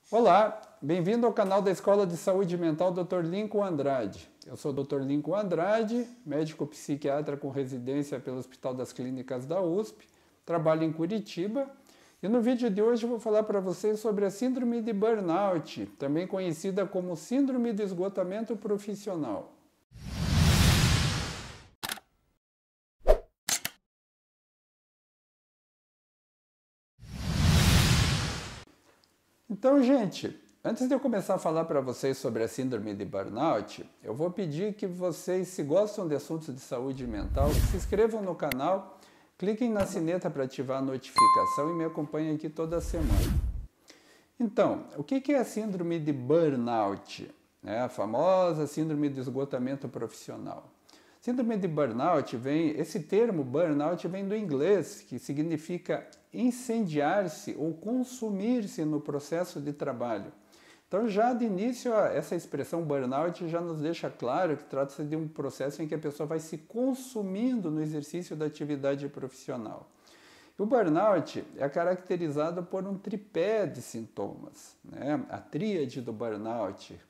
Olá, bem-vindo ao canal da Escola de Saúde Mental Dr. Lincoln Andrade. Eu sou o Dr. Lincoln Andrade, médico psiquiatra com residência pelo Hospital das Clínicas da USP, trabalho em Curitiba e no vídeo de hoje eu vou falar para vocês sobre a síndrome de burnout, também conhecida como síndrome de esgotamento profissional. Então, gente, antes de eu começar a falar para vocês sobre a síndrome de burnout, eu vou pedir que vocês, se gostam de assuntos de saúde mental, se inscrevam no canal, cliquem na sineta para ativar a notificação e me acompanhem aqui toda semana. Então, o que é a síndrome de burnout? É a famosa síndrome de esgotamento profissional. Síndrome de burnout esse termo burnout vem do inglês, que significa incendiar-se ou consumir-se no processo de trabalho. Então, já de início, essa expressão burnout já nos deixa claro que trata-se de um processo em que a pessoa vai se consumindo no exercício da atividade profissional. O burnout é caracterizado por um tripé de sintomas, né? A tríade do burnout,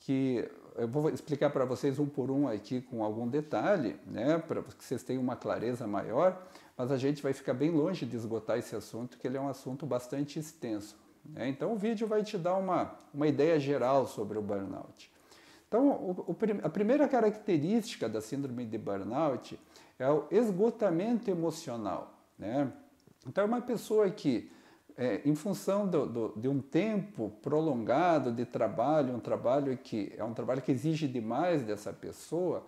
que eu vou explicar para vocês um por um aqui com algum detalhe, né, para que vocês tenham uma clareza maior, mas a gente vai ficar bem longe de esgotar esse assunto, que ele é um assunto bastante extenso, né? Então o vídeo vai te dar uma ideia geral sobre o burnout. Então, a primeira característica da síndrome de burnout é o esgotamento emocional, né? Então, é uma pessoa que, em função de um tempo prolongado de trabalho, um trabalho que exige demais dessa pessoa,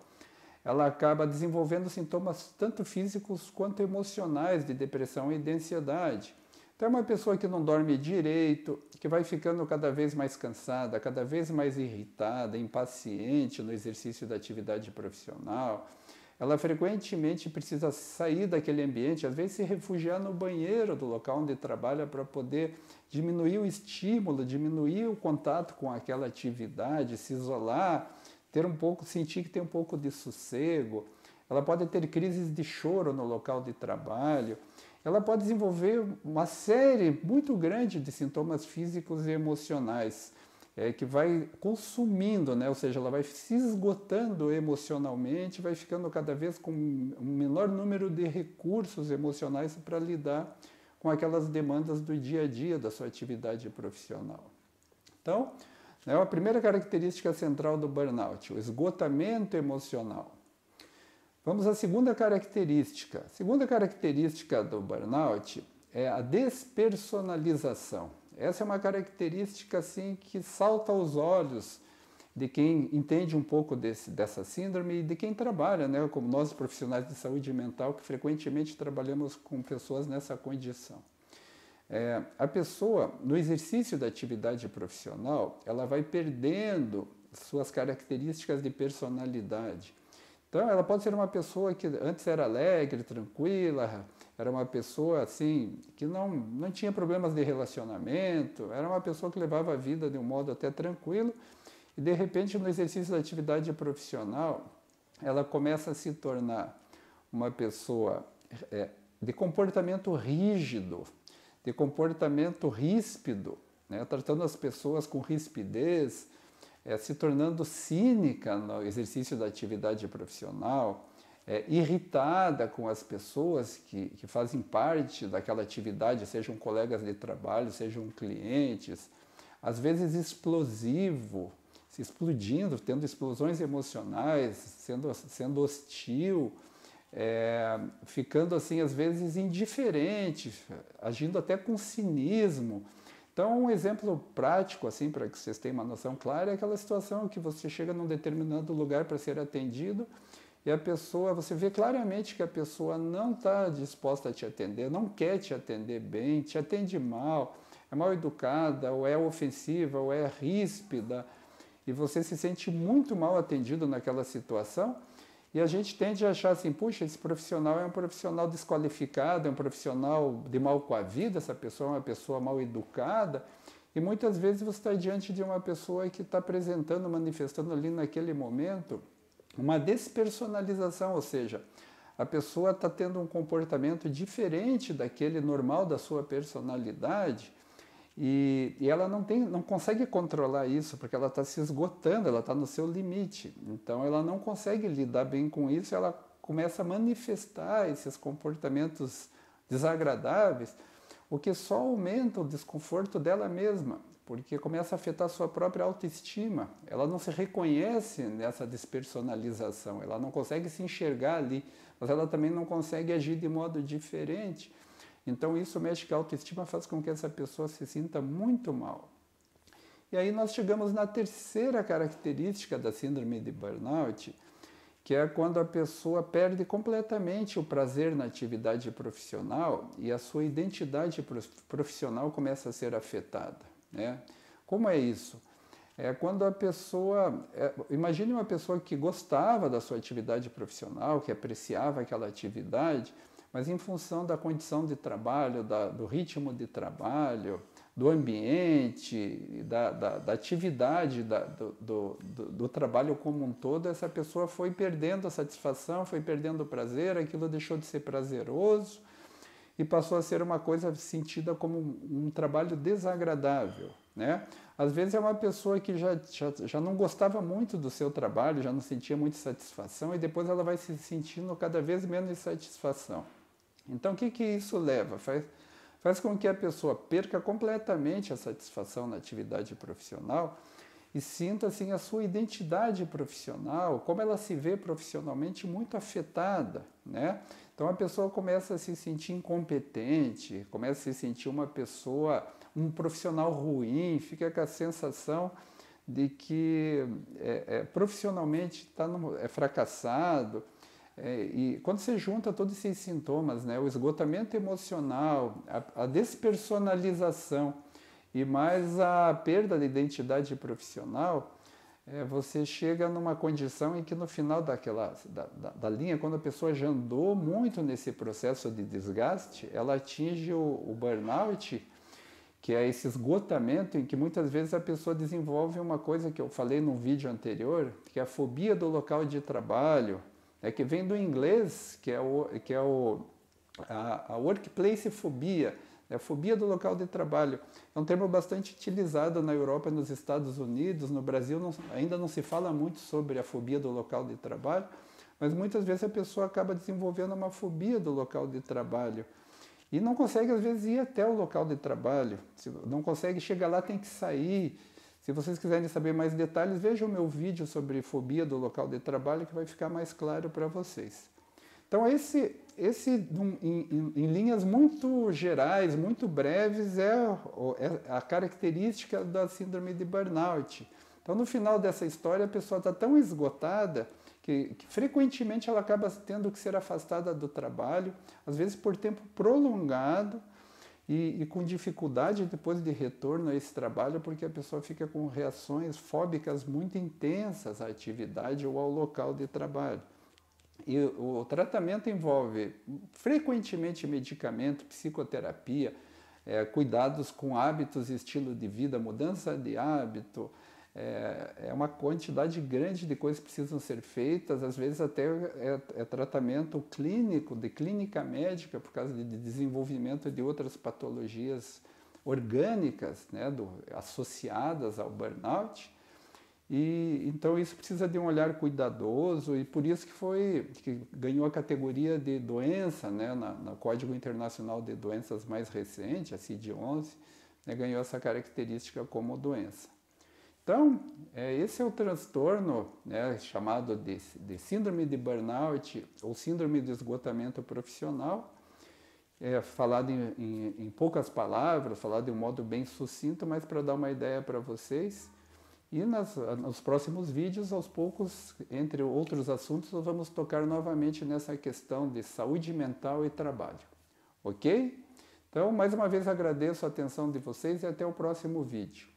ela acaba desenvolvendo sintomas tanto físicos quanto emocionais de depressão e de ansiedade. Então, é uma pessoa que não dorme direito, que vai ficando cada vez mais cansada, cada vez mais irritada, impaciente no exercício da atividade profissional. Ela frequentemente precisa sair daquele ambiente, às vezes se refugiar no banheiro do local onde trabalha para poder diminuir o estímulo, diminuir o contato com aquela atividade, se isolar, sentir que tem um pouco de sossego. Ela pode ter crises de choro no local de trabalho. Ela pode desenvolver uma série muito grande de sintomas físicos e emocionais, que vai consumindo, né? Ou seja, ela vai se esgotando emocionalmente, vai ficando cada vez com um menor número de recursos emocionais para lidar com aquelas demandas do dia a dia da sua atividade profissional. Então, é a primeira característica central do burnout, o esgotamento emocional. Vamos à segunda característica. A segunda característica do burnout é a despersonalização. Essa é uma característica assim, que salta aos olhos de quem entende um pouco dessa síndrome e de quem trabalha, né, como nós profissionais de saúde mental, que frequentemente trabalhamos com pessoas nessa condição. A pessoa, no exercício da atividade profissional, ela vai perdendo suas características de personalidade. Então, ela pode ser uma pessoa que antes era alegre, tranquila, era uma pessoa assim que não tinha problemas de relacionamento, era uma pessoa que levava a vida de um modo até tranquilo e, de repente, no exercício da atividade profissional, ela começa a se tornar uma pessoa de comportamento rígido, de comportamento ríspido, né? Tratando as pessoas com rispidez, se tornando cínica no exercício da atividade profissional, irritada com as pessoas que fazem parte daquela atividade, sejam colegas de trabalho, sejam clientes, às vezes explosivo, se explodindo, tendo explosões emocionais, sendo hostil, ficando assim às vezes indiferente, agindo até com cinismo. Então, um exemplo prático, assim, para que vocês tenham uma noção clara, é aquela situação que você chega num determinado lugar para ser atendido e a pessoa, você vê claramente que a pessoa não está disposta a te atender, não quer te atender bem, te atende mal, é mal educada, ou é ofensiva, ou é ríspida, e você se sente muito mal atendido naquela situação. E a gente tende a achar assim, puxa, esse profissional é um profissional desqualificado, é um profissional de mal com a vida, essa pessoa é uma pessoa mal educada. E muitas vezes você está diante de uma pessoa que está apresentando, manifestando ali naquele momento uma despersonalização, ou seja, a pessoa está tendo um comportamento diferente daquele normal da sua personalidade E ela não consegue controlar isso, porque ela está se esgotando, ela está no seu limite. Então ela não consegue lidar bem com isso, ela começa a manifestar esses comportamentos desagradáveis, o que só aumenta o desconforto dela mesma, porque começa a afetar a sua própria autoestima. Ela não se reconhece nessa despersonalização, ela não consegue se enxergar ali, mas ela também não consegue agir de modo diferente. Então isso mexe com a autoestima, faz com que essa pessoa se sinta muito mal. E aí nós chegamos na terceira característica da síndrome de burnout, que é quando a pessoa perde completamente o prazer na atividade profissional e a sua identidade profissional começa a ser afetada, né? Como é isso? É quando a pessoa... imagine uma pessoa que gostava da sua atividade profissional, que apreciava aquela atividade, mas em função da condição de trabalho, do ritmo de trabalho, do ambiente, da atividade, do trabalho como um todo, essa pessoa foi perdendo a satisfação, foi perdendo o prazer, aquilo deixou de ser prazeroso e passou a ser uma coisa sentida como um trabalho desagradável, né? Às vezes é uma pessoa que já não gostava muito do seu trabalho, já não sentia muita satisfação e depois ela vai se sentindo cada vez menos satisfação. Então o que isso leva? Faz com que a pessoa perca completamente a satisfação na atividade profissional e sinta assim, a sua identidade profissional, como ela se vê profissionalmente, muito afetada, né? Então a pessoa começa a se sentir incompetente, começa a se sentir uma pessoa, um profissional ruim, fica com a sensação de que profissionalmente é fracassado. E quando você junta todos esses sintomas, né, o esgotamento emocional, a despersonalização e mais a perda da identidade profissional, você chega numa condição em que no final da linha, quando a pessoa já andou muito nesse processo de desgaste, ela atinge o burnout, que é esse esgotamento em que muitas vezes a pessoa desenvolve uma coisa que eu falei no vídeo anterior, que é a fobia do local de trabalho, que vem do inglês, que é a workplace fobia, a fobia do local de trabalho. É um termo bastante utilizado na Europa e nos Estados Unidos. No Brasil ainda não se fala muito sobre a fobia do local de trabalho, mas muitas vezes a pessoa acaba desenvolvendo uma fobia do local de trabalho e não consegue, às vezes, ir até o local de trabalho. Se não consegue chegar lá, tem que sair. Se vocês quiserem saber mais detalhes, vejam o meu vídeo sobre fobia do local de trabalho, que vai ficar mais claro para vocês. Então, em linhas muito gerais, muito breves, é a característica da síndrome de burnout. Então, no final dessa história, a pessoa está tão esgotada que frequentemente ela acaba tendo que ser afastada do trabalho, às vezes por tempo prolongado, e com dificuldade depois de retorno a esse trabalho, porque a pessoa fica com reações fóbicas muito intensas à atividade ou ao local de trabalho. E o tratamento envolve frequentemente medicamento, psicoterapia, cuidados com hábitos e estilo de vida, mudança de hábito. É uma quantidade grande de coisas que precisam ser feitas, às vezes até tratamento clínico, de clínica médica, por causa de desenvolvimento de outras patologias orgânicas, né, associadas ao burnout. E então isso precisa de um olhar cuidadoso e por isso que ganhou a categoria de doença, né, no Código Internacional de Doenças mais recente, a CID-11, né, ganhou essa característica como doença. Então, esse é o transtorno, né, chamado de síndrome de burnout ou síndrome de esgotamento profissional, falado em poucas palavras, falado de um modo bem sucinto, mas para dar uma ideia para vocês. E nos próximos vídeos, aos poucos, entre outros assuntos, nós vamos tocar novamente nessa questão de saúde mental e trabalho. Ok? Então, mais uma vez agradeço a atenção de vocês e até o próximo vídeo.